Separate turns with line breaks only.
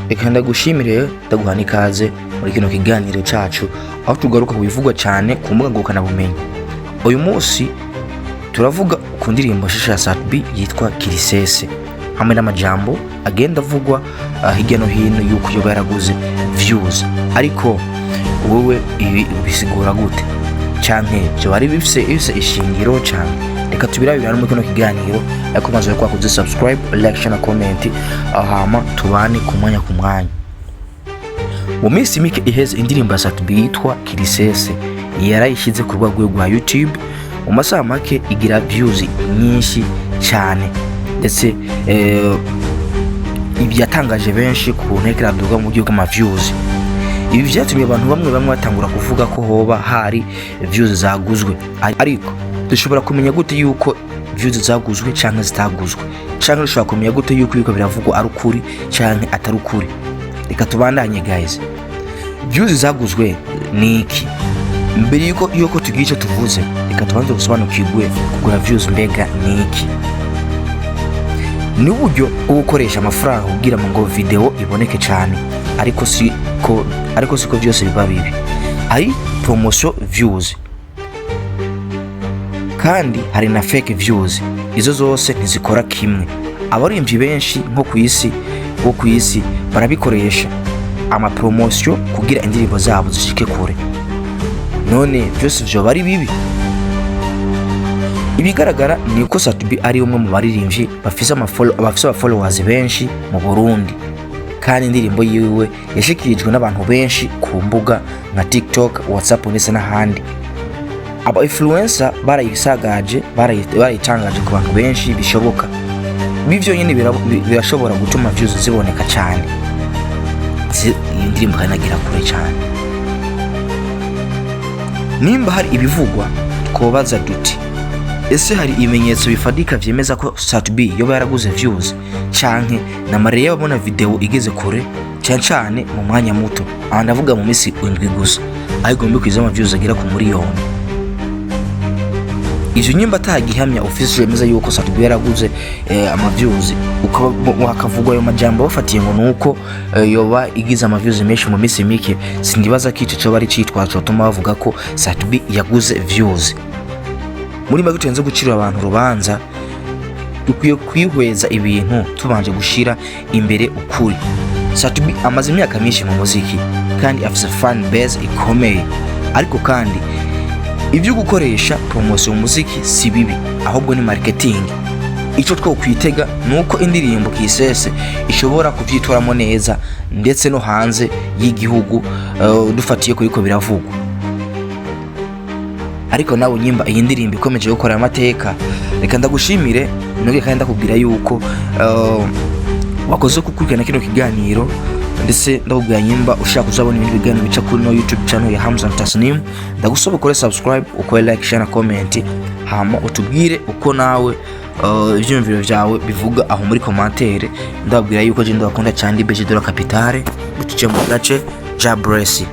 reka ndagushimire ndaguhana ikaze muri kino kiganiro cacu aho tugaruka kubivugwa cyane ku mbuga ngurukanabumenyi. Uyu munsi turavuga ku ndirimbo shasha ya Sat-B yitwa KIRISESE, hamwe n'amajambo agenda avugwa hirya no hino yuko yoba yaraguze views. Ariko wowe ibi bisigura gute? Canke byo bari bifise ishingiro cyane? Reka tubirabira muri kino kiganiro, ariko maze yo kwakuze subscribe, like, share na comment, ahama tubane ku mwanya ku mwanya. Mu minsi mike iheze indirimbo ya Sat-B yitwa KIRISESE yarayishize ku rwego rwa YouTube, mu masaha make igira views nyinshi cyane, ndetse ibi yatangaje benshi ku ntekera duga mu gihugu ama views. Ibi byatumye abantu bamwe batangura kuvuga ko hoba hari views zaguzwe. Ariko dushobora kumenya gute yuko views zaguzwe canke zitaguzwe? Canke dushobora kumenya gute yuko biko biravugwa ari ukuri canke atari ukuri? Reka tubandanye guys. Views zaguzwe ni iki? Mbere yuko tugice tuvuze, reka tubanze gusobanukirwe kugura views mbega ni iki. Ni uburyo bwo gukoresha amafaranga kugira ngo video iboneke cyane, ariko siko byose biba bibi. Ari promotion views kandi hari na fake views, izo zose ntizikora kimwe. Abaririmbyi benshi nko ku isi barabikoresha ama promotion kugira indirimbo zabo zishike kure. None byose byo bari bibi? Ibigaragara ni uko Sat-B ari umwe mu baririmbyi bafise followers benshi mu Burundi, kandi indirimbo yiwe yashikirijwe n'abantu benshi ku mbuga nka TikTok, WhatsApp ndetse n'ahandi. Aba influencer barayitangaje ku bantu benshi bishoboka. Bivyo nyine birashobora gutuma views ziboneka cyane, iyi ndirimbo kanagira kure cyane. Nimba hari ibivugwa twobaza duti, ese hari ibimenyetso bifadika vyemeza ko Sat-B yoba yaraguze views canke na Maria babona video igeze kure cyane mu mwanya muto? Ndavuga mu misi 7 gusa ahigombe kwiza ama views agira ku miliyoni. Ivyo nyimba atagihamya official yemeza yuko Sat-B yaraguze ama views, ukavugwa ayo majambo bafatiye ngo nuko yoba igize ama views menshi mu misi mike, sindibaza ko ico bari citwa cotuma bavuga ko Sat-B yaguze views. Muri make tuenze gucira abantu rubanza, dukwiye kwihweza ibintu tubanje gushira imbere ukuri. Sat-B amaze imyaka myinshi mu muziki kandi afise fan base ikomeye, ariko kandi ibyo gukoresha promotion mu muziki si bibi, ahubwo ni marketing. Ico two kwitega nuko indirimbo KIRISESE ishobora kuvyitoramo neza ndetse no hanze y'igihugu, dufatiye kuri ko biravugwa. Ariko nawe nyimba iyi ndirimbo ikomeje gukora amateka, reka ndagushimire noge kandi ndakubwira yuko wakoze kukurikirana kino kiganiro, ndetse ndakubwira nyimba ushaka kuzabona ibindi biganiro bica kuri no YouTube channel ya Hamza Tasnim. Ndagusaba ukore subscribe, ukore like, share na comment, hama utubwire uko nawe ivyumviro vyawe bivuga aho muri commentaire. Ndabwira yuko je ndakunda cyane Beje de la Capitale, butuce mu gace ja Bresi.